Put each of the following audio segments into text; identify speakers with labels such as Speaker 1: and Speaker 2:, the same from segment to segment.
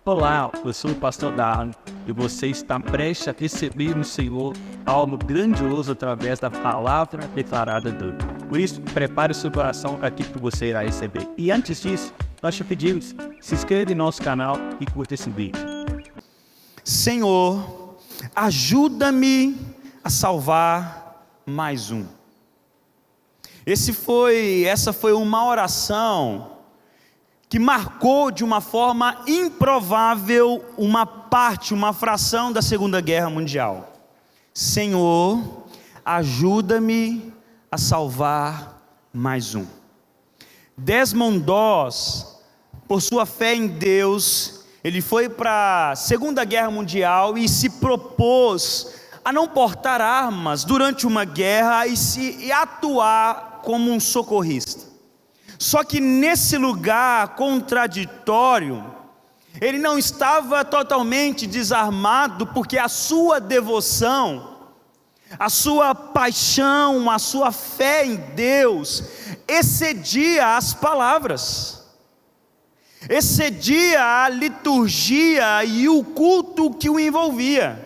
Speaker 1: Olá, eu sou o pastor Darlan e você está prestes a receber no Senhor algo grandioso através da palavra declarada dele. Por isso, prepare o seu coração para aquilo que você irá receber. E antes disso, nós te pedimos, se inscreva em nosso canal e curta esse vídeo.
Speaker 2: Senhor, ajuda-me a salvar mais um. Essa foi uma oração que marcou de uma forma improvável uma fração da Segunda Guerra Mundial. Senhor, ajuda-me a salvar mais um. Desmond Doss, por sua fé em Deus, ele foi para a Segunda Guerra Mundial e se propôs a não portar armas durante uma guerra e atuar como um socorrista. Só que nesse lugar contraditório, ele não estava totalmente desarmado, porque a sua devoção, a sua paixão, a sua fé em Deus excedia as palavras, excedia a liturgia e o culto que o envolvia.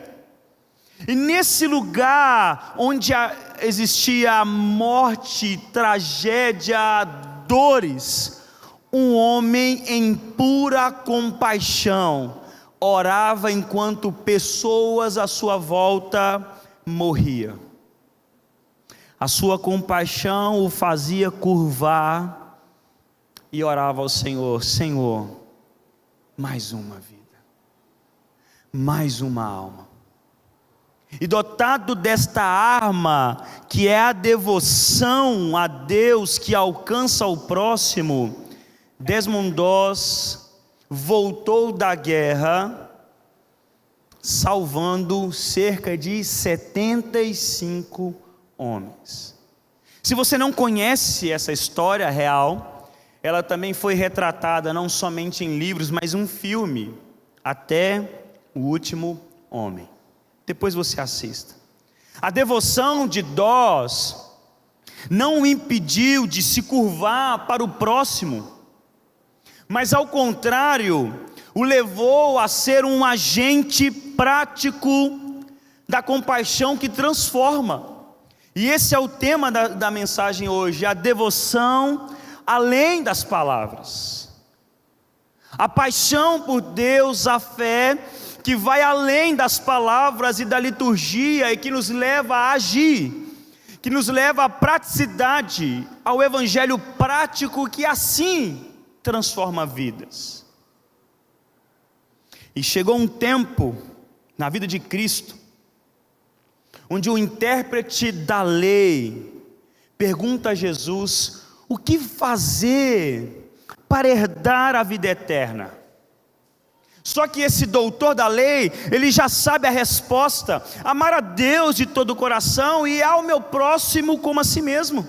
Speaker 2: E nesse lugar onde existia a morte, tragédia, dores, um homem em pura compaixão orava enquanto pessoas à sua volta morriam. A sua compaixão o fazia curvar e orava ao Senhor: Senhor, mais uma vida, mais uma alma. E dotado desta arma, que é a devoção a Deus que alcança o próximo, Desmond Doss voltou da guerra, salvando cerca de 75 homens. Se você não conhece essa história real, ela também foi retratada não somente em livros, mas um filme, Até o Último Homem. Depois você assista. A devoção de Doss não o impediu de se curvar para o próximo, mas ao contrário, o levou a ser um agente prático da compaixão que transforma. E esse é o tema da mensagem hoje: a devoção além das palavras. A paixão por Deus, a fé que vai além das palavras e da liturgia e que nos leva a agir, que nos leva à praticidade, ao evangelho prático que assim transforma vidas. E chegou um tempo na vida de Cristo, onde o intérprete da lei pergunta a Jesus: o que fazer para herdar a vida eterna? Só que esse doutor da lei, ele já sabe a resposta: amar a Deus de todo o coração e ao meu próximo como a si mesmo.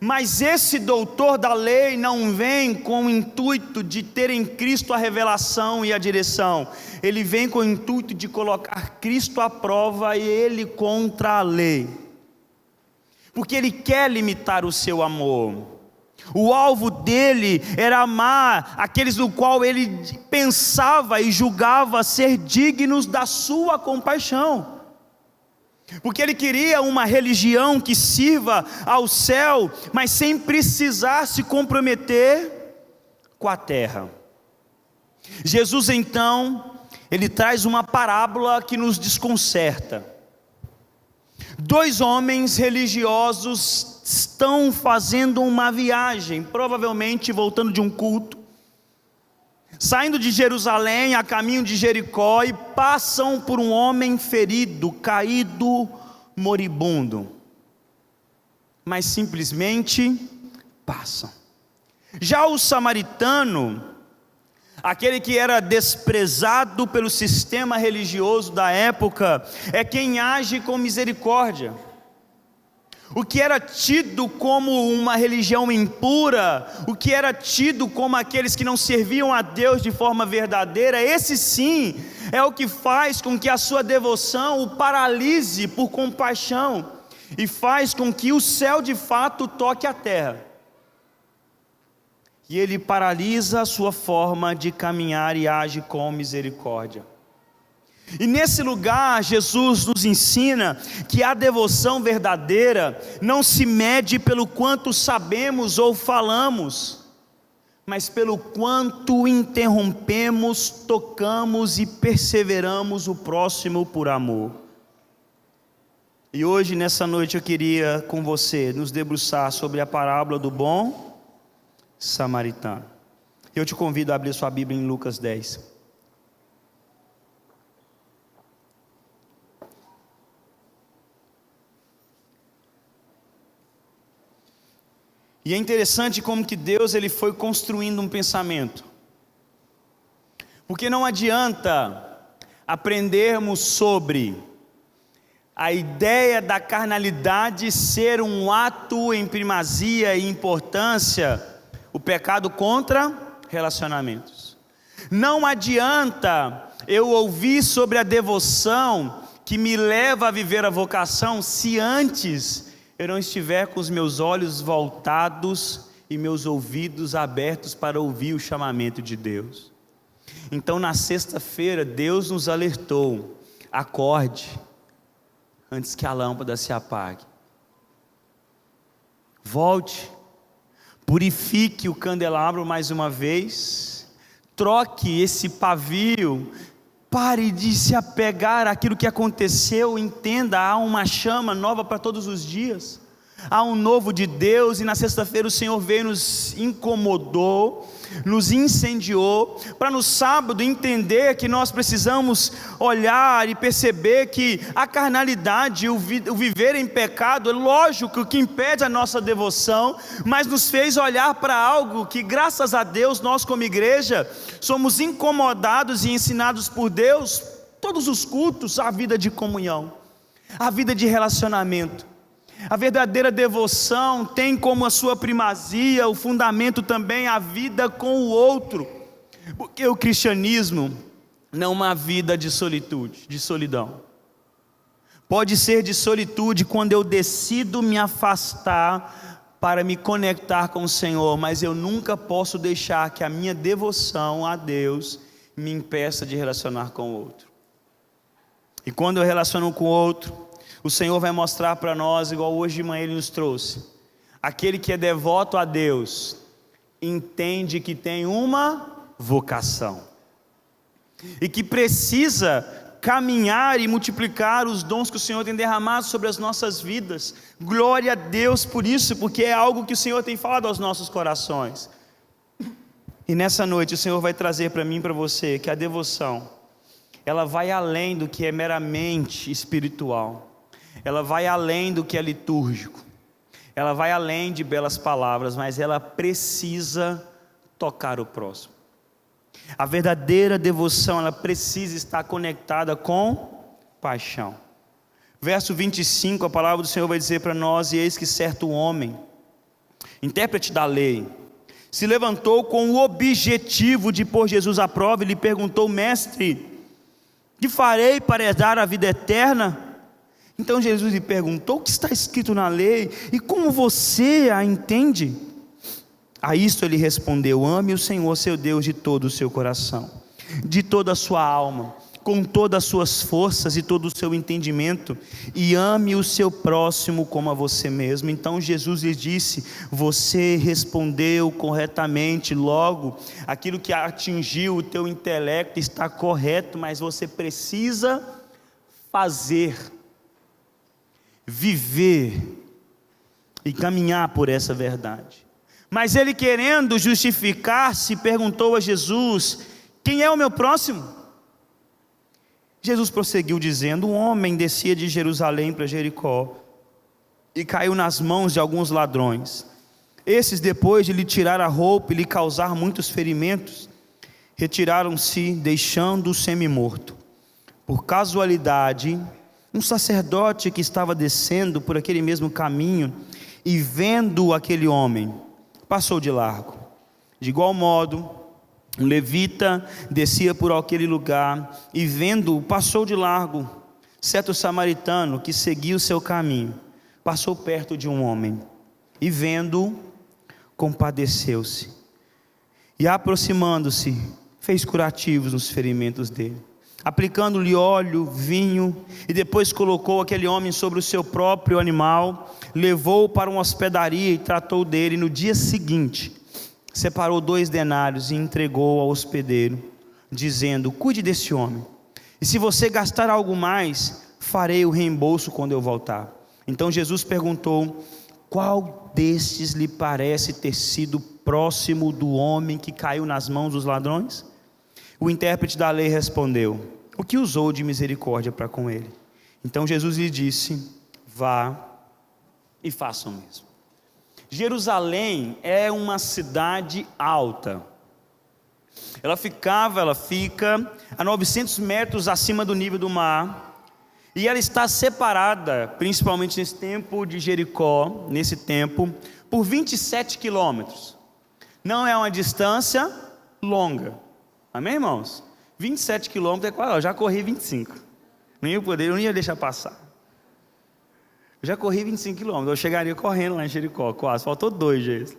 Speaker 2: Mas esse doutor da lei não vem com o intuito de ter em Cristo a revelação e a direção. Ele vem com o intuito de colocar Cristo à prova e ele contra a lei, porque ele quer limitar o seu amor. O alvo dele era amar aqueles do qual ele pensava e julgava ser dignos da sua compaixão, porque ele queria uma religião que sirva ao céu, mas sem precisar se comprometer com a terra. Jesus então, ele traz uma parábola que nos desconcerta. Dois homens religiosos estão fazendo uma viagem, provavelmente voltando de um culto, saindo de Jerusalém a caminho de Jericó, e passam por um homem ferido, caído, moribundo, mas simplesmente passam. Já o samaritano, aquele que era desprezado pelo sistema religioso da época, é quem age com misericórdia. O que era tido como uma religião impura, o que era tido como aqueles que não serviam a Deus de forma verdadeira, esse sim é o que faz com que a sua devoção o paralise por compaixão e faz com que o céu de fato toque a terra. e ele paralisa a sua forma de caminhar e age com misericórdia. E nesse lugar, Jesus nos ensina que a devoção verdadeira não se mede pelo quanto sabemos ou falamos, mas pelo quanto interrompemos, tocamos e perseveramos o próximo por amor. E hoje, nessa noite, eu queria com você nos debruçar sobre a parábola do bom samaritano. Eu te convido a abrir sua Bíblia em Lucas 10. E é interessante como que Deus ele foi construindo um pensamento. Porque não adianta aprendermos sobre a ideia da carnalidade ser um ato em primazia e importância, o pecado contra relacionamentos. Não adianta eu ouvir sobre a devoção que me leva a viver a vocação, se antes eu não estiver com os meus olhos voltados e meus ouvidos abertos para ouvir o chamamento de Deus. Então, na sexta-feira, Deus nos alertou: acorde antes que a lâmpada se apague. Volte, purifique o candelabro mais uma vez, troque esse pavio, pare de se apegar àquilo que aconteceu, entenda, há uma chama nova para todos os dias, há um novo de Deus, e na sexta-feira o Senhor veio, nos incomodou, nos incendiou, para no sábado entender que nós precisamos olhar e perceber que a carnalidade, o viver em pecado, é lógico que impede a nossa devoção, mas nos fez olhar para algo que, graças a Deus, nós como igreja, somos incomodados e ensinados por Deus, todos os cultos, a vida de comunhão, a vida de relacionamento. A verdadeira devoção tem como a sua primazia, o fundamento também, a vida com o outro, porque o cristianismo não é uma vida de solitude, de solidão. Pode ser de solitude quando eu decido me afastar para me conectar com o Senhor, mas eu nunca posso deixar que a minha devoção a Deus me impeça de relacionar com o outro. E quando eu relaciono com o outro, o Senhor vai mostrar para nós, igual hoje de manhã Ele nos trouxe, aquele que é devoto a Deus, entende que tem uma vocação, e que precisa caminhar e multiplicar os dons que o Senhor tem derramado sobre as nossas vidas. Glória a Deus por isso, porque é algo que o Senhor tem falado aos nossos corações. E nessa noite o Senhor vai trazer para mim e para você, que a devoção, ela vai além do que é meramente espiritual, ela vai além do que é litúrgico, ela vai além de belas palavras, mas ela precisa tocar o próximo. A verdadeira devoção, ela precisa estar conectada com paixão. Verso 25, a palavra do Senhor vai dizer para nós: e eis que certo homem, intérprete da lei, se levantou com o objetivo de pôr Jesus à prova e lhe perguntou: mestre, que farei para herdar a vida eterna? Então Jesus lhe perguntou: o que está escrito na lei e como você a entende? A isto ele respondeu: ame o Senhor seu Deus de todo o seu coração, de toda a sua alma, com todas as suas forças e todo o seu entendimento, e ame o seu próximo como a você mesmo. Então Jesus lhe disse: você respondeu corretamente, logo aquilo que atingiu o teu intelecto está correto, mas você precisa fazer, viver e caminhar por essa verdade. Mas ele, querendo justificar-se, perguntou a Jesus: quem é o meu próximo? Jesus prosseguiu dizendo: um homem descia de Jerusalém para Jericó e caiu nas mãos de alguns ladrões. Esses, depois de lhe tirar a roupa e lhe causar muitos ferimentos, retiraram-se, deixando-o semi-morto. Por casualidade, um sacerdote que estava descendo por aquele mesmo caminho e vendo aquele homem, passou de largo. De igual modo, um levita descia por aquele lugar e vendo-o, passou de largo. Certo samaritano que seguia o seu caminho, passou perto de um homem e vendo-o, compadeceu-se. E aproximando-se, fez curativos nos ferimentos dele, aplicando-lhe óleo, vinho, e depois colocou aquele homem sobre o seu próprio animal, levou-o para uma hospedaria e tratou dele. No dia seguinte, separou 2 denários e entregou ao hospedeiro, dizendo: cuide desse homem, e se você gastar algo mais, farei o reembolso quando eu voltar. Então Jesus perguntou: qual destes lhe parece ter sido próximo do homem que caiu nas mãos dos ladrões? O intérprete da lei respondeu: o que usou de misericórdia para com ele? Então Jesus lhe disse: vá e faça o mesmo. Jerusalém é uma cidade alta. Ela fica a 900 metros acima do nível do mar. E ela está separada, principalmente nesse tempo de Jericó, por 27 quilômetros. Não é uma distância longa. Amém, irmãos? 27 quilômetros é quase, eu já corri 25. Eu não ia deixar passar. Eu já corri 25 quilômetros, eu chegaria correndo lá em Jericó, quase, faltou 2 dias.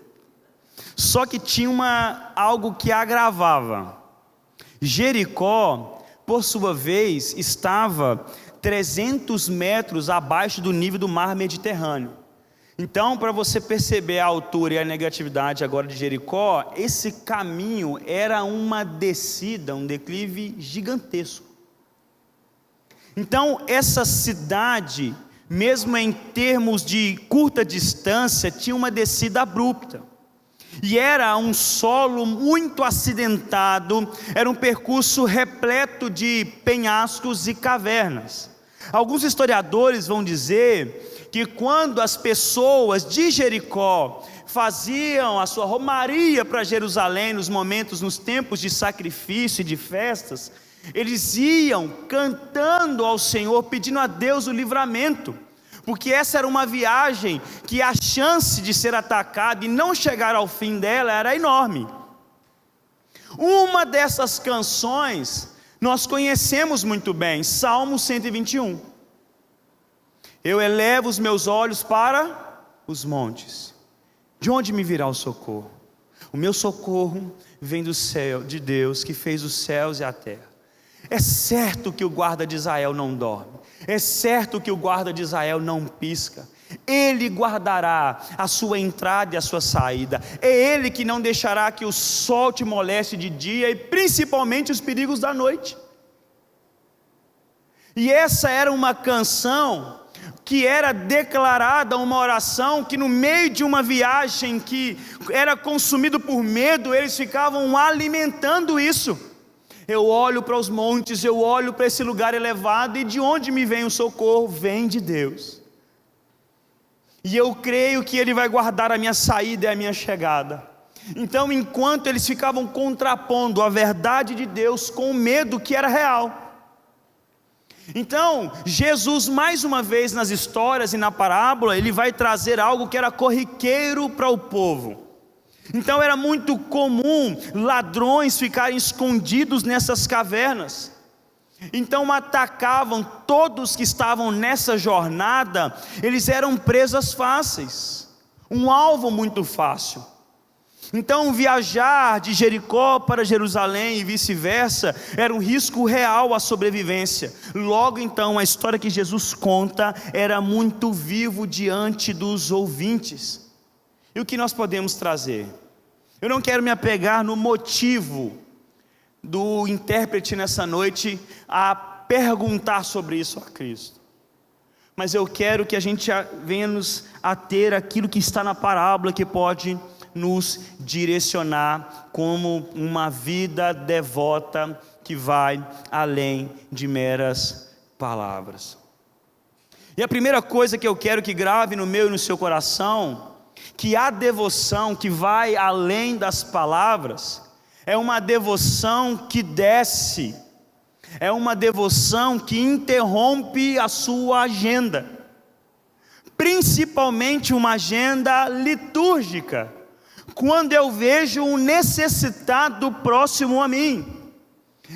Speaker 2: Só que tinha algo que agravava. Jericó, por sua vez, estava 300 metros abaixo do nível do mar Mediterrâneo. Então, para você perceber a altura e a negatividade agora de Jericó, esse caminho era uma descida, um declive gigantesco. Então, essa cidade, mesmo em termos de curta distância, tinha uma descida abrupta. E era um solo muito acidentado, era um percurso repleto de penhascos e cavernas. Alguns historiadores vão dizer que quando as pessoas de Jericó faziam a sua romaria para Jerusalém, nos tempos de sacrifício e de festas, eles iam cantando ao Senhor, pedindo a Deus o livramento, porque essa era uma viagem que a chance de ser atacado e não chegar ao fim dela era enorme. Uma dessas canções nós conhecemos muito bem, Salmo 121. Eu elevo os meus olhos para os montes, de onde me virá o socorro? O meu socorro vem do céu, de Deus que fez os céus e a terra. É certo que o guarda de Israel não dorme, é certo que o guarda de Israel não pisca. Ele guardará a sua entrada e a sua saída. É Ele que não deixará que o sol te moleste de dia, e principalmente os perigos da noite. E essa era uma canção que era declarada, uma oração que no meio de uma viagem que era consumido por medo, eles ficavam alimentando isso. Eu olho para os montes, eu olho para esse lugar elevado, e de onde me vem o socorro? Vem de Deus. E eu creio que Ele vai guardar a minha saída e a minha chegada. Então, enquanto eles ficavam contrapondo a verdade de Deus com o medo que era real, então Jesus, mais uma vez nas histórias e na parábola, Ele vai trazer algo que era corriqueiro para o povo. Então era muito comum ladrões ficarem escondidos nessas cavernas. Então atacavam todos que estavam nessa jornada. Eles eram presas fáceis, um alvo muito fácil. Então viajar de Jericó para Jerusalém e vice-versa era um risco real à sobrevivência. Logo então a história que Jesus conta era muito vivo diante dos ouvintes. E o que nós podemos trazer? Eu não quero me apegar no motivo do intérprete nessa noite a perguntar sobre isso a Cristo, mas eu quero que a gente venha nos ater àquilo que está na parábola, que pode nos direcionar como uma vida devota que vai além de meras palavras. E a primeira coisa que eu quero que grave no meu e no seu coração, que a devoção que vai além das palavras é uma devoção que desce, é uma devoção que interrompe a sua agenda, principalmente uma agenda litúrgica. Quando eu vejo um necessitado próximo a mim,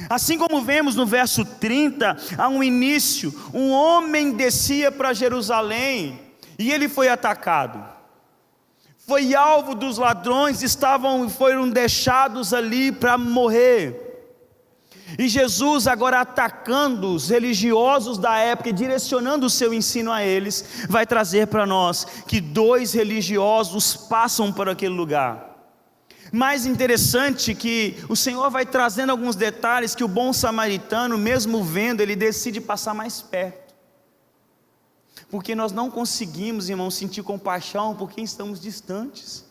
Speaker 2: assim como vemos no verso 30, há um início, um homem descia para Jerusalém e ele foi atacado. foi alvo dos ladrões, foram deixados ali para morrer. E Jesus, agora atacando os religiosos da época e direcionando o seu ensino a eles, vai trazer para nós que 2 religiosos passam por aquele lugar. Mais interessante que o Senhor vai trazendo alguns detalhes que o bom samaritano, mesmo vendo, ele decide passar mais perto. Porque nós não conseguimos, irmãos, sentir compaixão por quem estamos distantes.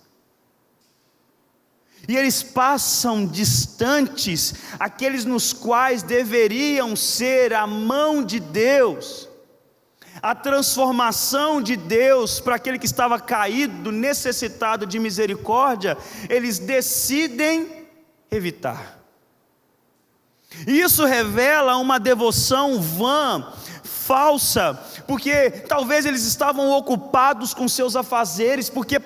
Speaker 2: E eles passam distantes, aqueles nos quais deveriam ser a mão de Deus, a transformação de Deus para aquele que estava caído, necessitado de misericórdia, eles decidem evitar. E isso revela uma devoção vã, falsa, porque talvez eles estavam ocupados com seus afazeres, porque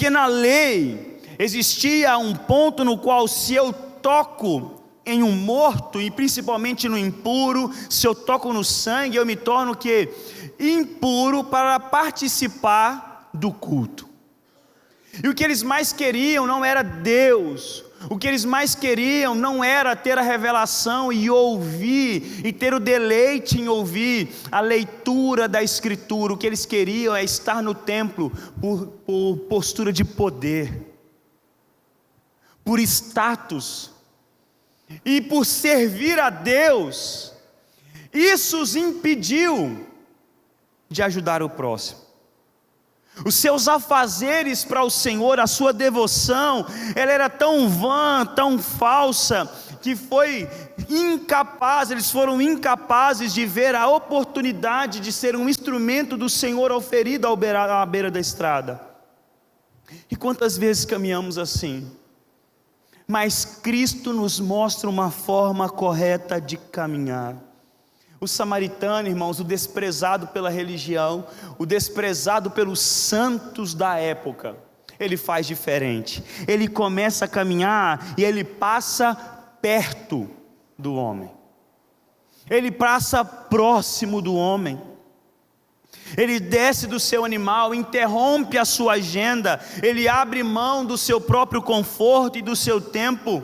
Speaker 2: na lei existia um ponto no qual, se eu toco em um morto, e principalmente no impuro, se eu toco no sangue, eu me torno impuro para participar do culto. E o que eles mais queriam não era Deus, o que eles mais queriam não era ter a revelação e ouvir, e ter o deleite em ouvir a leitura da Escritura. O que eles queriam é estar no templo por postura de poder, por status, e por servir a Deus. Isso os impediu de ajudar o próximo. Os seus afazeres para o Senhor, a sua devoção, ela era tão vã, tão falsa, que eles foram incapazes de ver a oportunidade de ser um instrumento do Senhor ao ferido à beira da estrada. E quantas vezes caminhamos assim? Mas Cristo nos mostra uma forma correta de caminhar. O samaritano, irmãos, o desprezado pela religião, o desprezado pelos santos da época, ele faz diferente. Ele começa a caminhar e ele passa perto do homem. Ele passa próximo do homem. Ele desce do seu animal, interrompe a sua agenda, ele abre mão do seu próprio conforto e do seu tempo.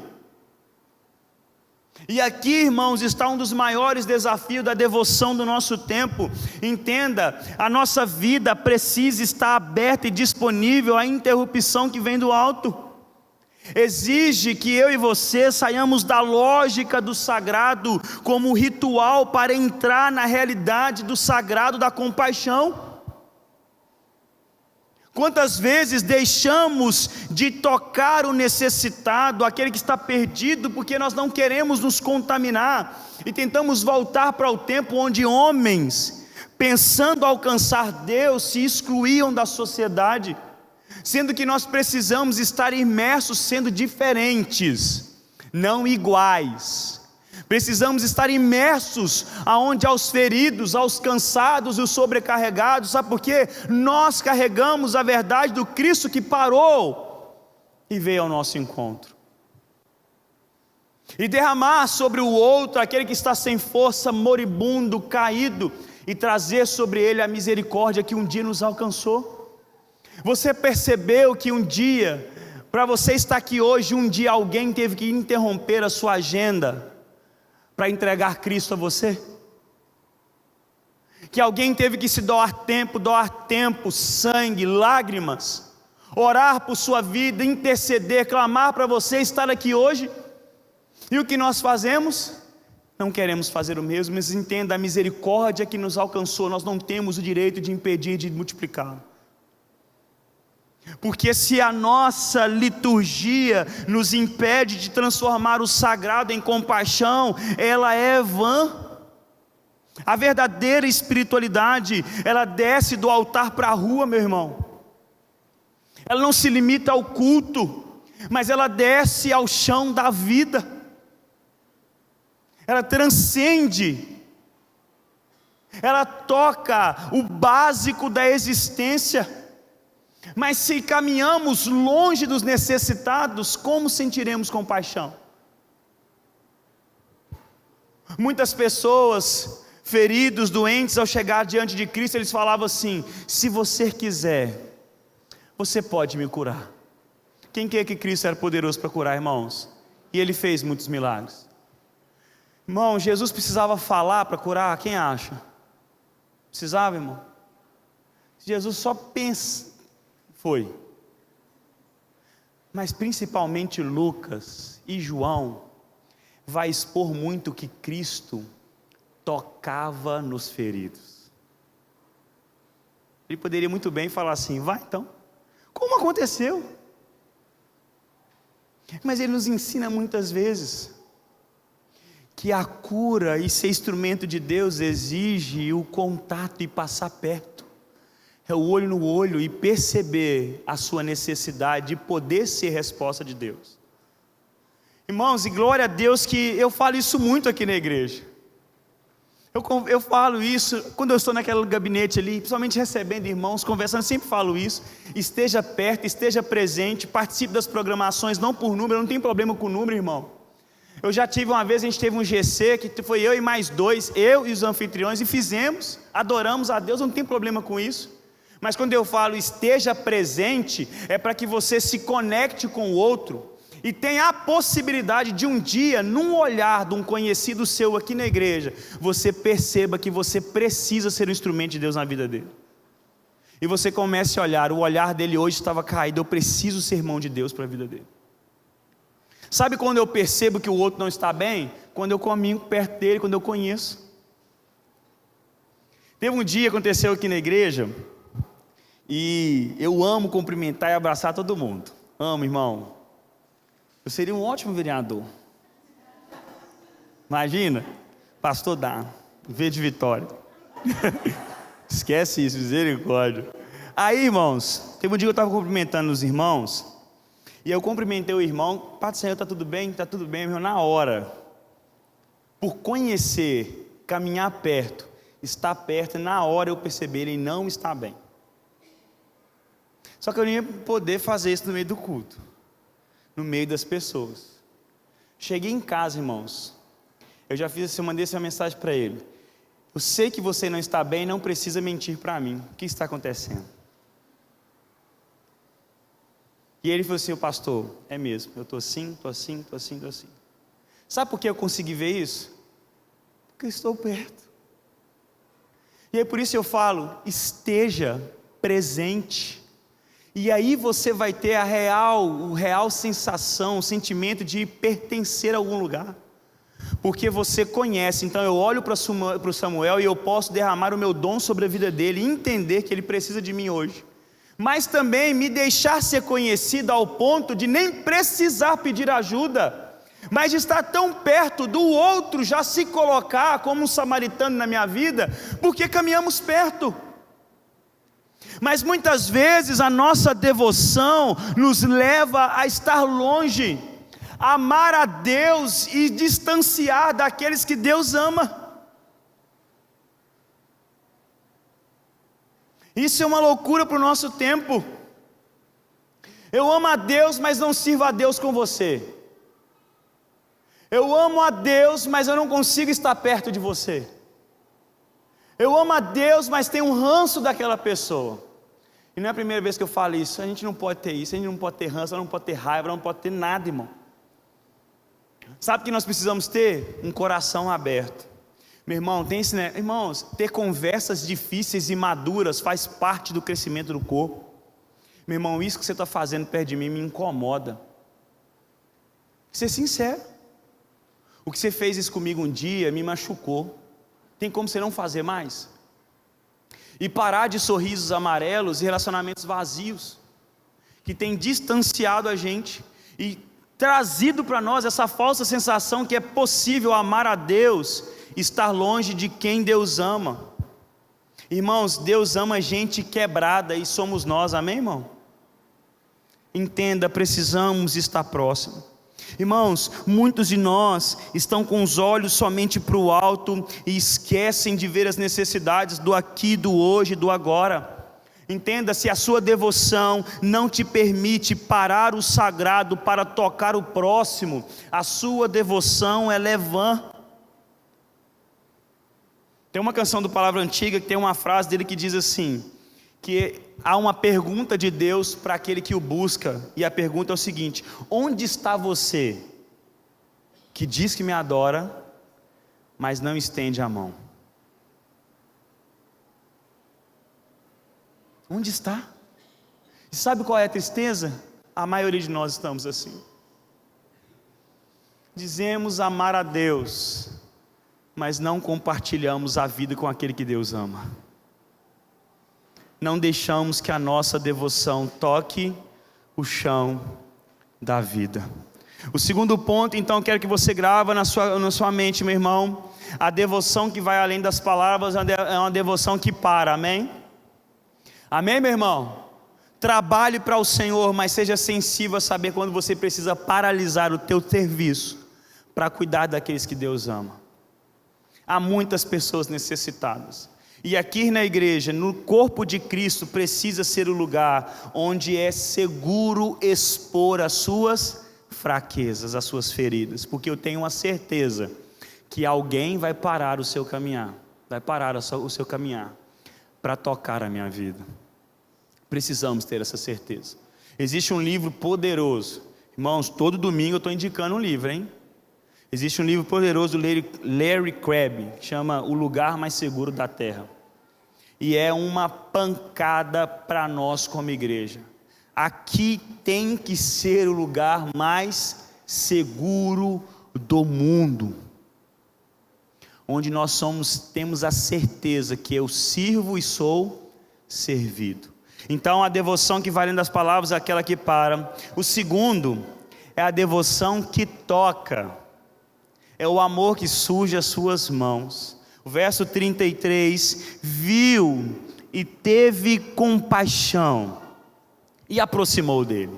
Speaker 2: E aqui, irmãos, está um dos maiores desafios da devoção do nosso tempo. Entenda, a nossa vida precisa estar aberta e disponível à interrupção que vem do alto. Exige que eu e você saiamos da lógica do sagrado como ritual para entrar na realidade do sagrado da compaixão. Quantas vezes deixamos de tocar o necessitado, aquele que está perdido, porque nós não queremos nos contaminar, e tentamos voltar para o tempo onde homens, pensando alcançar Deus, se excluíam da sociedade, sendo que nós precisamos estar imersos sendo diferentes, não iguais. Precisamos estar imersos aonde aos feridos, aos cansados e os sobrecarregados. Sabe por quê? Nós carregamos a verdade do Cristo que parou e veio ao nosso encontro. E derramar sobre o outro, aquele que está sem força, moribundo, caído, e trazer sobre ele a misericórdia que um dia nos alcançou. Você percebeu que um dia, para você estar aqui hoje, um dia alguém teve que interromper a sua agenda para entregar Cristo a você? Que alguém teve que se doar tempo, sangue, lágrimas, orar por sua vida, interceder, clamar para você estar aqui hoje. E o que nós fazemos? Não queremos fazer o mesmo, mas entenda, a misericórdia que nos alcançou, nós não temos o direito de impedir, de multiplicar. Porque se a nossa liturgia nos impede de transformar o sagrado em compaixão, ela é vã. A verdadeira espiritualidade, ela desce do altar para a rua, meu irmão. Ela não se limita ao culto, mas ela desce ao chão da vida. Ela transcende. Ela toca o básico da existência. Mas se caminhamos longe dos necessitados, como sentiremos compaixão? Muitas pessoas feridos, doentes, ao chegar diante de Cristo, eles falavam assim: se você quiser, você pode me curar. Quem quer que Cristo era poderoso para curar, irmãos? E Ele fez muitos milagres. Irmão, Jesus precisava falar para curar? Quem acha? Precisava, irmão? Jesus só pensa, foi. Mas principalmente Lucas e João vai expor muito que Cristo tocava nos feridos. Ele poderia muito bem falar assim: vai então, como aconteceu? Mas ele nos ensina muitas vezes que a cura e ser instrumento de Deus exige o contato e passar perto, é o olho no olho e perceber a sua necessidade de poder ser resposta de Deus. Irmãos, e glória a Deus que eu falo isso muito aqui na igreja. Eu falo isso quando eu estou naquele gabinete ali, principalmente recebendo irmãos, conversando, eu sempre falo isso: esteja perto, esteja presente, participe das programações, não por número, não tem problema com número, irmão. Eu já tive uma vez, a gente teve um GC, que foi eu e mais 2, eu e os anfitriões, e fizemos, adoramos a Deus, não tem problema com isso. Mas quando eu falo esteja presente, é para que você se conecte com o outro, e tem a possibilidade de um dia, num olhar de um conhecido seu aqui na igreja, você perceba que você precisa ser um instrumento de Deus na vida dele. E você comece a olhar, o olhar dele hoje estava caído, eu preciso ser mão de Deus para a vida dele. Sabe quando eu percebo que o outro não está bem? Quando eu caminho perto dele, quando eu conheço. Teve um dia, aconteceu aqui na igreja, e eu amo cumprimentar e abraçar todo mundo. Amo, irmão. Eu seria um ótimo vereador. Imagina, pastor dá, V de Vitória. Esquece isso, misericórdia. Aí, irmãos, teve um dia que eu estava cumprimentando os irmãos, e eu cumprimentei o irmão: Pai do Senhor, está tudo bem? Está tudo bem, irmão. Na hora, por conhecer, caminhar perto, estar perto, na hora eu percebi, ele não está bem. Só que eu não ia poder fazer isso no meio do culto, no meio das pessoas. Cheguei em casa, irmãos, eu já fiz assim, eu mandei essa mensagem para ele: eu sei que você não está bem, não precisa mentir para mim, o que está acontecendo? E ele falou assim: o pastor, é mesmo, eu estou assim, estou assim, estou assim, estou assim. Sabe por que eu consegui ver isso? Porque eu estou perto. E é por isso eu falo: esteja presente. E aí você vai ter a real sensação, o sentimento de pertencer a algum lugar, porque você conhece. Então eu olho para o Samuel e eu posso derramar o meu dom sobre a vida dele, e entender que ele precisa de mim hoje, mas também me deixar ser conhecido ao ponto de nem precisar pedir ajuda, mas de estar tão perto do outro, já se colocar como um samaritano na minha vida, porque caminhamos perto. Mas muitas vezes a nossa devoção nos leva a estar longe, a amar a Deus e distanciar daqueles que Deus ama. Isso é uma loucura para o nosso tempo. Eu amo a Deus, mas não sirvo a Deus com você. Eu amo a Deus, mas eu não consigo estar perto de você. Eu amo a Deus, mas tenho um ranço daquela pessoa. E não é a primeira vez que eu falo isso. A gente não pode ter isso, a gente não pode ter ranço, não pode ter raiva, não pode ter nada, irmão. Sabe o que nós precisamos ter? Um coração aberto. Meu irmão, tem esse, né? Irmãos, ter conversas difíceis e maduras faz parte do crescimento do corpo. Meu irmão, isso que você está fazendo perto de mim me incomoda. Ser sincero. O que você fez isso comigo um dia me machucou. Tem como você não fazer mais? E parar de sorrisos amarelos e relacionamentos vazios, que tem distanciado a gente e trazido para nós essa falsa sensação que é possível amar a Deus, estar longe de quem Deus ama. Irmãos, Deus ama gente quebrada e somos nós, amém, irmão? Entenda, precisamos estar próximo. Irmãos, muitos de nós estão com os olhos somente para o alto e esquecem de ver as necessidades do aqui, do hoje, do agora. Entenda, se a sua devoção não te permite parar o sagrado para tocar o próximo, a sua devoção é vã. Tem uma canção do Palavra Antiga que tem uma frase dele que diz assim, que há uma pergunta de Deus para aquele que o busca, e a pergunta é o seguinte: onde está você que diz que me adora, mas não estende a mão? Onde está? E sabe qual é a tristeza? A maioria de nós estamos assim. Dizemos amar a Deus, mas não compartilhamos a vida com aquele que Deus ama. Não deixamos que a nossa devoção toque o chão da vida. O segundo ponto, então, quero que você grava na sua mente, meu irmão. A devoção que vai além das palavras é uma devoção que para, amém? Amém, meu irmão? Trabalhe para o Senhor, mas seja sensível a saber quando você precisa paralisar o teu serviço para cuidar daqueles que Deus ama. Há muitas pessoas necessitadas. E aqui na igreja, no corpo de Cristo, precisa ser o lugar onde é seguro expor as suas fraquezas, as suas feridas. Porque eu tenho uma certeza que alguém vai parar o seu caminhar, vai parar o seu caminhar para tocar a minha vida. Precisamos ter essa certeza. Existe um livro poderoso. Irmãos, todo domingo eu estou indicando um livro, hein? Existe um livro poderoso do Larry Crabb, que chama O Lugar Mais Seguro da Terra. E é uma pancada para nós como igreja. Aqui tem que ser o lugar mais seguro do mundo. Onde nós temos a certeza que eu sirvo e sou servido. Então a devoção que vai além das palavras é aquela que para. O segundo é a devoção que toca. É o amor que surge às suas mãos. O verso 33, viu e teve compaixão e aproximou dele.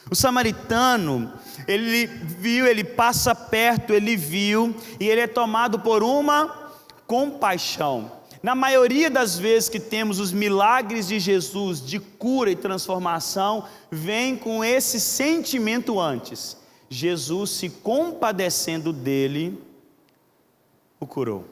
Speaker 2: O samaritano, ele viu, ele passa perto, ele viu, e ele é tomado por uma compaixão. Na maioria das vezes que temos os milagres de Jesus, de cura e transformação, vem com esse sentimento antes. Jesus, se compadecendo dele, o curou.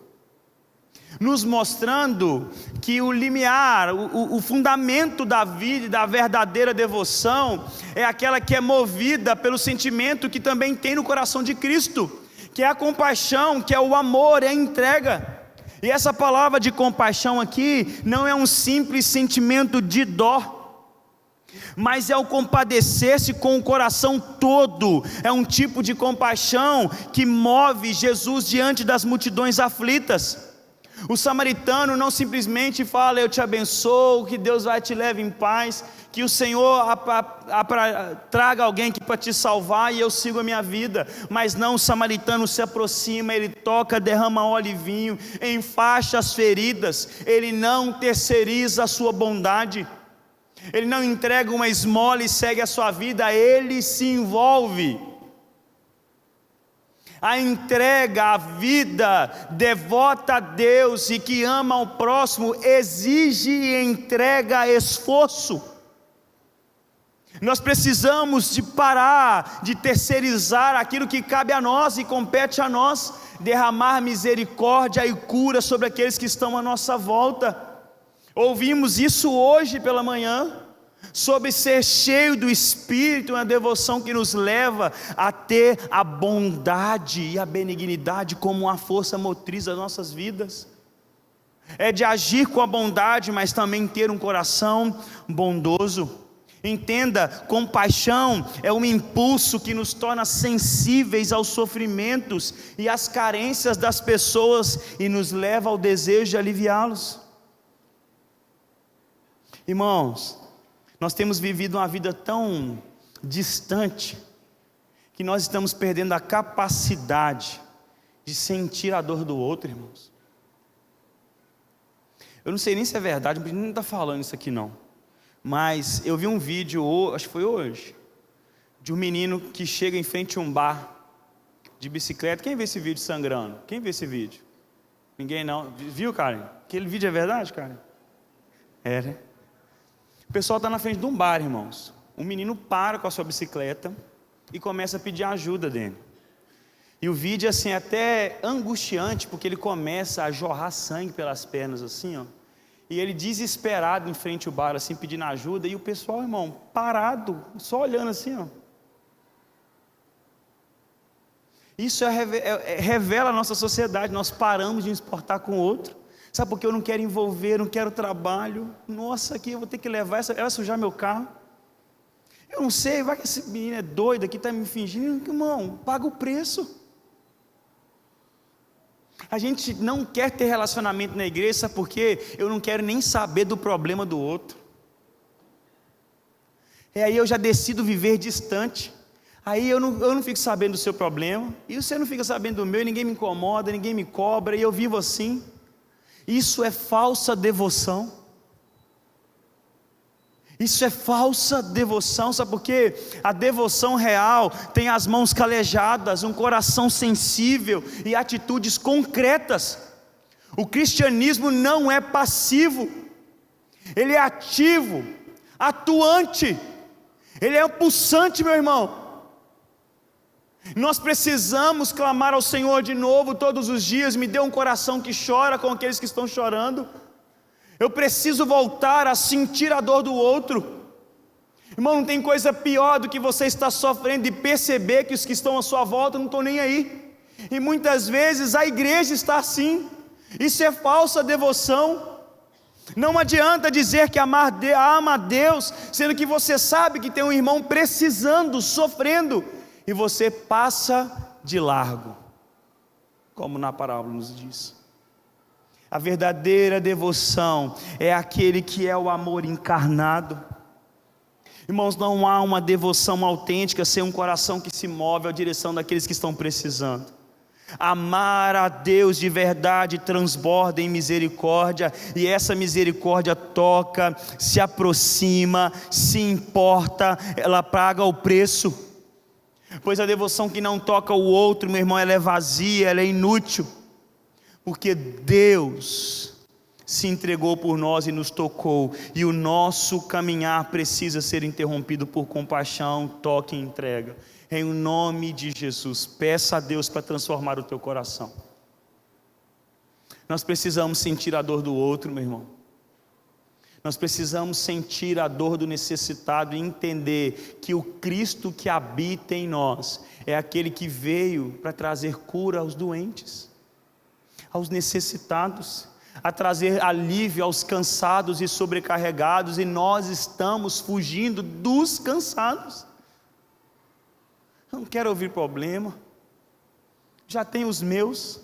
Speaker 2: Nos mostrando que o limiar, o fundamento da vida e da verdadeira devoção é aquela que é movida pelo sentimento que também tem no coração de Cristo, que é a compaixão, que é o amor, é a entrega. E essa palavra de compaixão aqui não é um simples sentimento de dó, mas é o compadecer-se com o coração todo. É um tipo de compaixão que move Jesus diante das multidões aflitas. O samaritano não simplesmente fala: eu te abençoo, que Deus vai te levar em paz, que o Senhor traga alguém para te salvar e eu sigo a minha vida. Mas não, o samaritano se aproxima, ele toca, derrama óleo e vinho, enfaixa as feridas. Ele não terceiriza a sua bondade, ele não entrega uma esmola e segue a sua vida, ele se envolve. A entrega, a vida devota a Deus e que ama ao próximo exige e entrega esforço. Nós precisamos de parar de terceirizar aquilo que cabe a nós e compete a nós, derramar misericórdia e cura sobre aqueles que estão à nossa volta. Ouvimos isso hoje pela manhã, sobre ser cheio do Espírito, uma devoção que nos leva a ter a bondade e a benignidade como uma força motriz das nossas vidas. É de agir com a bondade, mas também ter um coração bondoso. Entenda, compaixão é um impulso que nos torna sensíveis aos sofrimentos e às carências das pessoas e nos leva ao desejo de aliviá-los. Irmãos, nós temos vivido uma vida tão distante, que nós estamos perdendo a capacidade de sentir a dor do outro, irmãos. Eu não sei nem se é verdade, o menino não está falando isso aqui não. Mas eu vi um vídeo, acho que foi hoje, de um menino que chega em frente a um bar, de bicicleta. Quem vê esse vídeo sangrando? Quem vê esse vídeo? Ninguém não? Viu, Karen? Aquele vídeo é verdade, Karen? É, né? O pessoal está na frente de um bar, irmãos. Um menino para com a sua bicicleta e começa a pedir ajuda dele. E o vídeo assim é até angustiante, porque ele começa a jorrar sangue pelas pernas assim, ó. E ele desesperado em frente ao bar, assim, pedindo ajuda, e o pessoal, irmão, parado, só olhando assim, ó. Isso revela a nossa sociedade, nós paramos de nos importar com o outro. Sabe por que eu não quero envolver, não quero trabalho? Nossa, aqui eu vou ter que levar, ela vai sujar meu carro. Eu não sei, vai que esse menino é doido aqui, está me fingindo. Irmão, paga o preço. A gente não quer ter relacionamento na igreja, sabe por quê? Eu não quero nem saber do problema do outro. E aí eu já decido viver distante. Aí eu não fico sabendo do seu problema, e você não fica sabendo do meu, e ninguém me incomoda, ninguém me cobra, e eu vivo assim. Isso é falsa devoção. Isso é falsa devoção, sabe por quê? A devoção real tem as mãos calejadas, um coração sensível e atitudes concretas. O cristianismo não é passivo, ele é ativo, atuante, ele é pulsante, meu irmão. Nós precisamos clamar ao Senhor de novo todos os dias. Me dê um coração que chora com aqueles que estão chorando. Eu preciso voltar a sentir a dor do outro. Irmão, não tem coisa pior do que você estar sofrendo e perceber que os que estão à sua volta não estão nem aí. E muitas vezes a igreja está assim. Isso é falsa devoção. Não adianta dizer que ama a Deus, sendo que você sabe que tem um irmão precisando, sofrendo, e você passa de largo, como na parábola nos diz. A verdadeira devoção é aquele que é o amor encarnado. Irmãos, não há uma devoção autêntica sem um coração que se move à direção daqueles que estão precisando. Amar a Deus de verdade transborda em misericórdia, e essa misericórdia toca, se aproxima, se importa, ela paga o preço. Pois a devoção que não toca o outro, meu irmão, ela é vazia, ela é inútil. Porque Deus se entregou por nós e nos tocou, e o nosso caminhar precisa ser interrompido por compaixão, toque e entrega. Em nome de Jesus, peça a Deus para transformar o teu coração. Nós precisamos sentir a dor do outro, meu irmão. Nós precisamos sentir a dor do necessitado e entender que o Cristo que habita em nós é aquele que veio para trazer cura aos doentes, aos necessitados, a trazer alívio aos cansados e sobrecarregados, e nós estamos fugindo dos cansados. Eu não quero ouvir problema, já tenho os meus.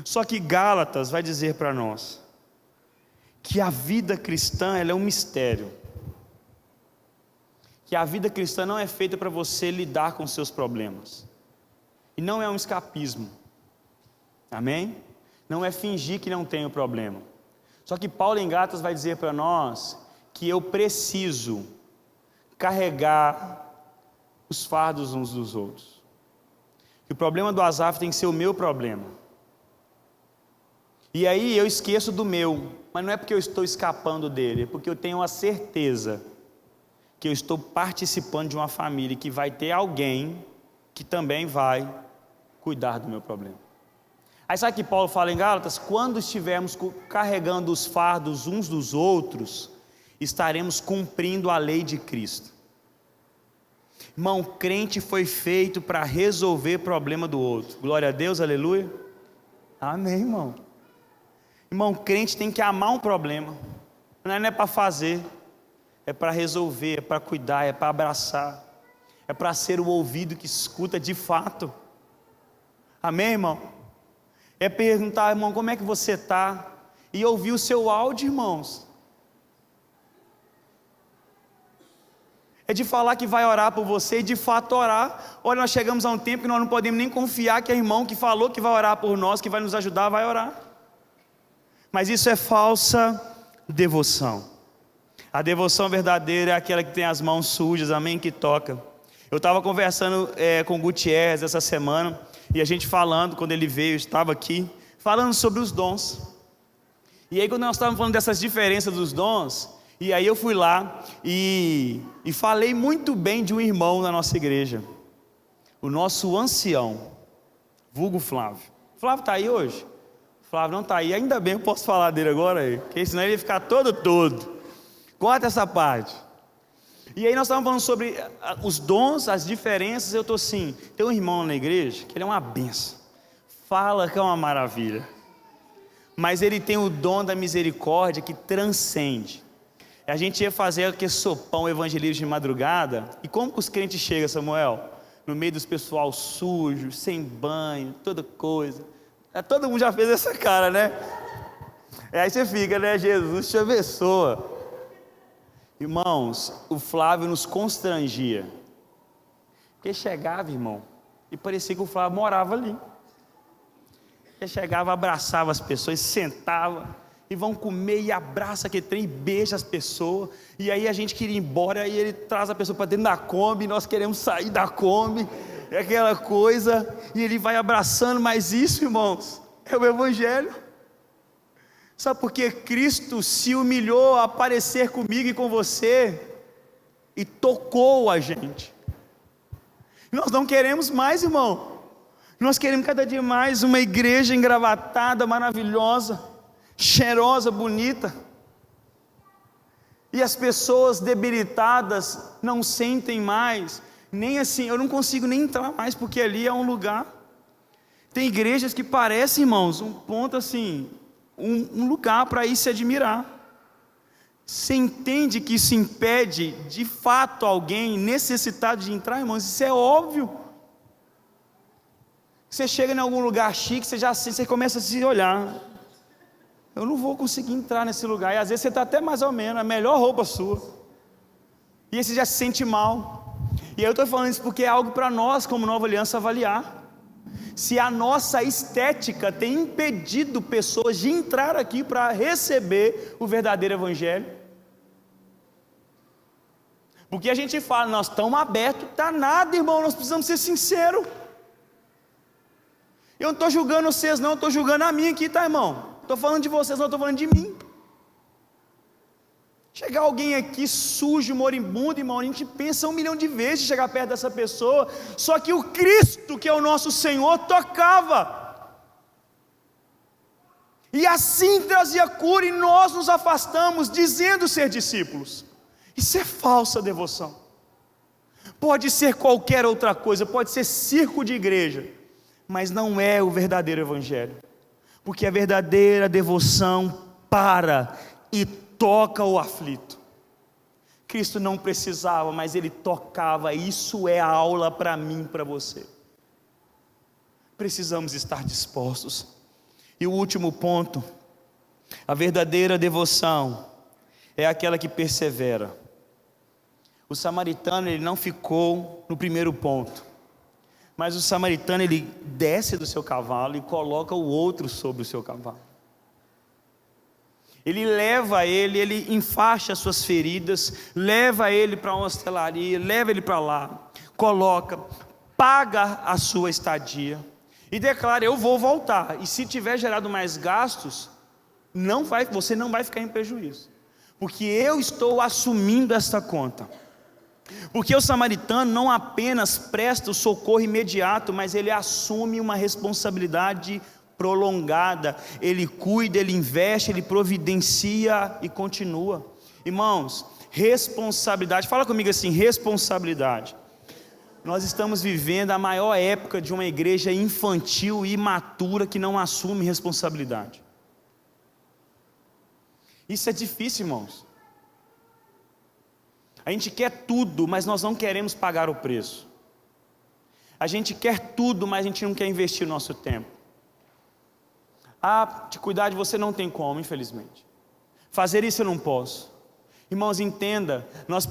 Speaker 2: Só que Gálatas vai dizer para nós que a vida cristã, ela é um mistério, que a vida cristã não é feita para você lidar com seus problemas, e não é um escapismo, amém? Não é fingir que não tem o problema. Só que Paulo em Gálatas vai dizer para nós que eu preciso carregar os fardos uns dos outros, que o problema do Asaf tem que ser o meu problema, e aí eu esqueço do meu, mas não é porque eu estou escapando dele, é porque eu tenho a certeza que eu estou participando de uma família que vai ter alguém que também vai cuidar do meu problema. Aí sabe que Paulo fala em Gálatas? Quando estivermos carregando os fardos uns dos outros, estaremos cumprindo a lei de Cristo. Irmão, crente foi feito para resolver problema do outro. Glória a Deus, aleluia. Amém, irmão. Irmão, crente tem que amar um problema. Não é para fazer, é para resolver, é para cuidar, é para abraçar, é para ser o ouvido que escuta de fato. Amém, irmão? É perguntar, irmão, como é que você está? E ouvir o seu áudio, irmãos. É de falar que vai orar por você e de fato orar. Olha, nós chegamos a um tempo que nós não podemos nem confiar que é irmão que falou que vai orar por nós, que vai nos ajudar, vai orar. Mas isso é falsa devoção. A devoção verdadeira é aquela que tem as mãos sujas, amém, que toca. Eu estava conversando com o Gutierrez essa semana, e a gente falando, quando ele veio, estava aqui, falando sobre os dons. E aí quando nós estávamos falando dessas diferenças dos dons, e aí eu fui lá e falei muito bem de um irmão da nossa igreja, o nosso ancião. vulgo Flávio. Flávio está aí hoje? Flávio não está aí, ainda bem eu posso falar dele agora aí, porque senão ele ia ficar todo. Corta essa parte. E aí nós estávamos falando sobre os dons, as diferenças. Eu estou assim, tem um irmão na igreja que ele é uma benção, fala que é uma maravilha, mas ele tem o dom da misericórdia que transcende. A gente ia fazer aquele sopão evangelismo de madrugada, e como que os crentes chegam, Samuel? No meio dos pessoal sujo, sem banho, toda coisa. Todo mundo já fez essa cara, né? Aí você fica, né? Jesus te abençoa. Irmãos, o Flávio nos constrangia, porque chegava, irmão, e parecia que o Flávio morava ali. Ele chegava, abraçava as pessoas, sentava, e vão comer, e abraça aquele trem, e beija as pessoas, e aí a gente queria ir embora, e ele traz a pessoa para dentro da Kombi, nós queremos sair da Kombi, é aquela coisa, e ele vai abraçando. Mas isso, irmãos, é o Evangelho. Sabe por que Cristo se humilhou a aparecer comigo e com você, e tocou a gente? Nós não queremos mais, irmão, nós queremos cada dia mais uma igreja engravatada, maravilhosa, cheirosa, bonita, e as pessoas debilitadas não sentem mais, nem assim, eu não consigo nem entrar mais, porque ali é um lugar, tem igrejas que parecem, irmãos, um ponto assim, um lugar para ir se admirar. Você entende que isso impede de fato alguém necessitado de entrar, irmãos? Isso é óbvio. Você chega em algum lugar chique, você começa a se olhar, eu não vou conseguir entrar nesse lugar, e às vezes você está até mais ou menos, a melhor roupa sua, e aí você já se sente mal. E aí eu estou falando isso porque é algo para nós como Nova Aliança avaliar, se a nossa estética tem impedido pessoas de entrar aqui para receber o verdadeiro Evangelho. Porque a gente fala, nós estamos abertos, está nada, irmão, nós precisamos ser sinceros. Eu não estou julgando vocês não, estou julgando a mim aqui, tá, irmão? Estou falando de vocês, não estou falando de mim. Chegar alguém aqui sujo, moribundo, irmão, a gente pensa 1 milhão de vezes de chegar perto dessa pessoa, só que o Cristo, que é o nosso Senhor, tocava, e assim trazia cura, e nós nos afastamos, dizendo ser discípulos. Isso é falsa devoção. Pode ser qualquer outra coisa, pode ser circo de igreja, mas não é o verdadeiro Evangelho, porque a verdadeira devoção para e toca o aflito. Cristo não precisava, mas Ele tocava. Isso é a aula para mim, para você. Precisamos estar dispostos. E o último ponto, a verdadeira devoção é aquela que persevera. O samaritano, ele não ficou no primeiro ponto, mas o samaritano, ele desce do seu cavalo e coloca o outro sobre o seu cavalo. Ele leva ele enfaixa as suas feridas, leva ele para uma hostelaria, leva ele para lá, coloca, paga a sua estadia e declara: eu vou voltar. E se tiver gerado mais gastos, você não vai ficar em prejuízo, porque eu estou assumindo esta conta. Porque o samaritano não apenas presta o socorro imediato, mas ele assume uma responsabilidade prolongada. Ele cuida, ele investe, ele providencia e continua. Irmãos, responsabilidade, fala comigo assim: responsabilidade. Nós estamos vivendo a maior época de uma igreja infantil e imatura que não assume responsabilidade. Isso é difícil, irmãos. A gente quer tudo, mas nós não queremos pagar o preço. A gente quer tudo, mas a gente não quer investir o nosso tempo. De cuidar de você não tem como, infelizmente. Fazer isso eu não posso. Irmãos, entenda, nós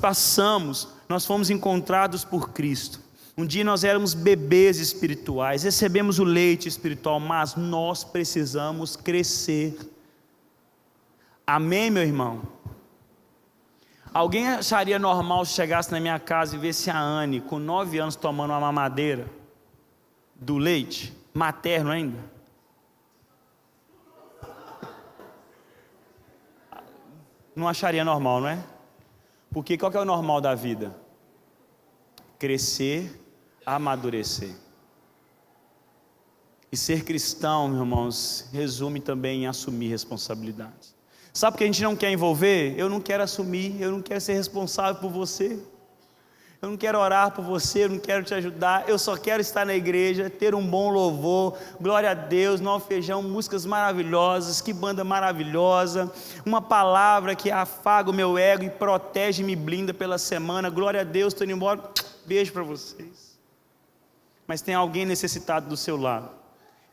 Speaker 2: fomos encontrados por Cristo. Um dia nós éramos bebês espirituais, recebemos o leite espiritual, mas nós precisamos crescer. Amém, meu irmão? Alguém acharia normal se chegasse na minha casa e visse a Anne com 9 anos tomando uma mamadeira do leite, materno ainda? Não acharia normal, não é? Porque qual que é o normal da vida? Crescer, amadurecer. E ser cristão, meus irmãos, resume também em assumir responsabilidades. Sabe o que a gente não quer envolver? Eu não quero assumir, eu não quero ser responsável por você. Eu não quero orar por você, eu não quero te ajudar. Eu só quero estar na igreja, ter um bom louvor, glória a Deus, Novo Feijão, músicas maravilhosas, que banda maravilhosa. Uma palavra que afaga o meu ego e protege e me blinda pela semana. Glória a Deus, estou indo embora. Beijo para vocês. Mas tem alguém necessitado do seu lado.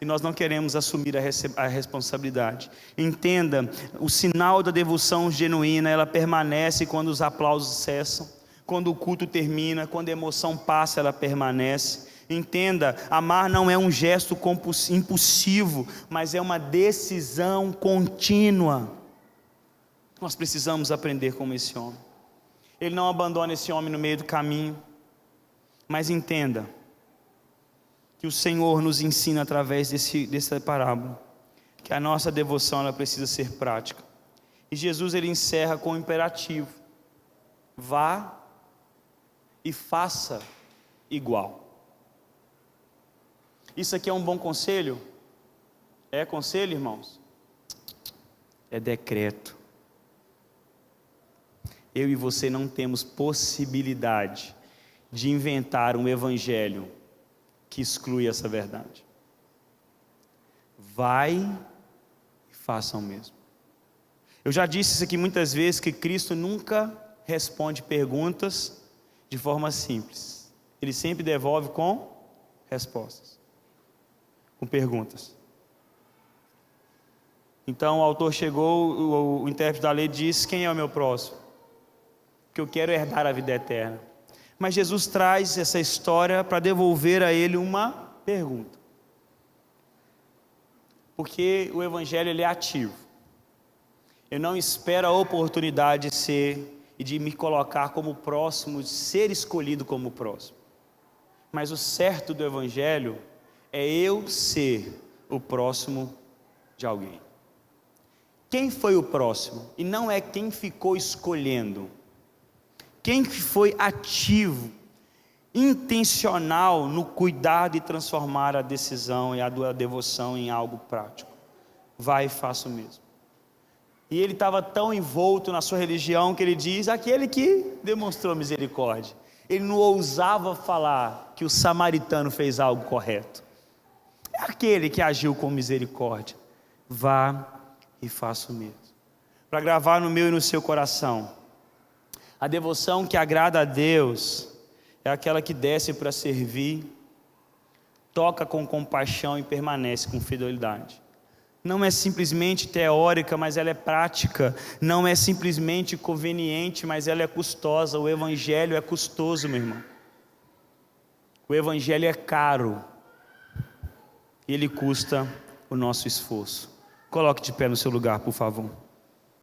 Speaker 2: E nós não queremos assumir a responsabilidade. Entenda, o sinal da devoção genuína, ela permanece quando os aplausos cessam, quando o culto termina, quando a emoção passa, ela permanece. Entenda, amar não é um gesto impulsivo, mas é uma decisão contínua. Nós precisamos aprender como esse homem. Ele não abandona esse homem no meio do caminho, mas entenda, que o Senhor nos ensina através dessa parábola, que a nossa devoção ela precisa ser prática. E Jesus ele encerra com um imperativo: vá e faça igual. Isso aqui é um bom conselho? É conselho, irmãos? É decreto. Eu e você não temos possibilidade de inventar um evangelho que exclui essa verdade. Vai e faça o mesmo. Eu já disse isso aqui muitas vezes, que Cristo nunca responde perguntas de forma simples. Ele sempre devolve com respostas, com perguntas. Então o autor chegou, o intérprete da lei disse: quem é o meu próximo? Que eu quero herdar a vida eterna. Mas Jesus traz essa história para devolver a ele uma pergunta. Porque o evangelho ele é ativo. Eu não espero a oportunidade de ser e de me colocar como próximo, de ser escolhido como próximo. Mas o certo do evangelho é eu ser o próximo de alguém. Quem foi o próximo? E não é quem ficou escolhendo. Quem foi ativo, intencional no cuidado e transformar a decisão e a devoção em algo prático. Vai e faça o mesmo. E ele estava tão envolto na sua religião que ele diz: aquele que demonstrou misericórdia. Ele não ousava falar que o samaritano fez algo correto. É aquele que agiu com misericórdia. Vá e faça o mesmo. Para gravar no meu e no seu coração, a devoção que agrada a Deus é aquela que desce para servir, toca com compaixão e permanece com fidelidade. Não é simplesmente teórica, mas ela é prática. Não é simplesmente conveniente, mas ela é custosa. O evangelho é custoso, meu irmão. O evangelho é caro. E ele custa o nosso esforço. Coloque de pé no seu lugar, por favor.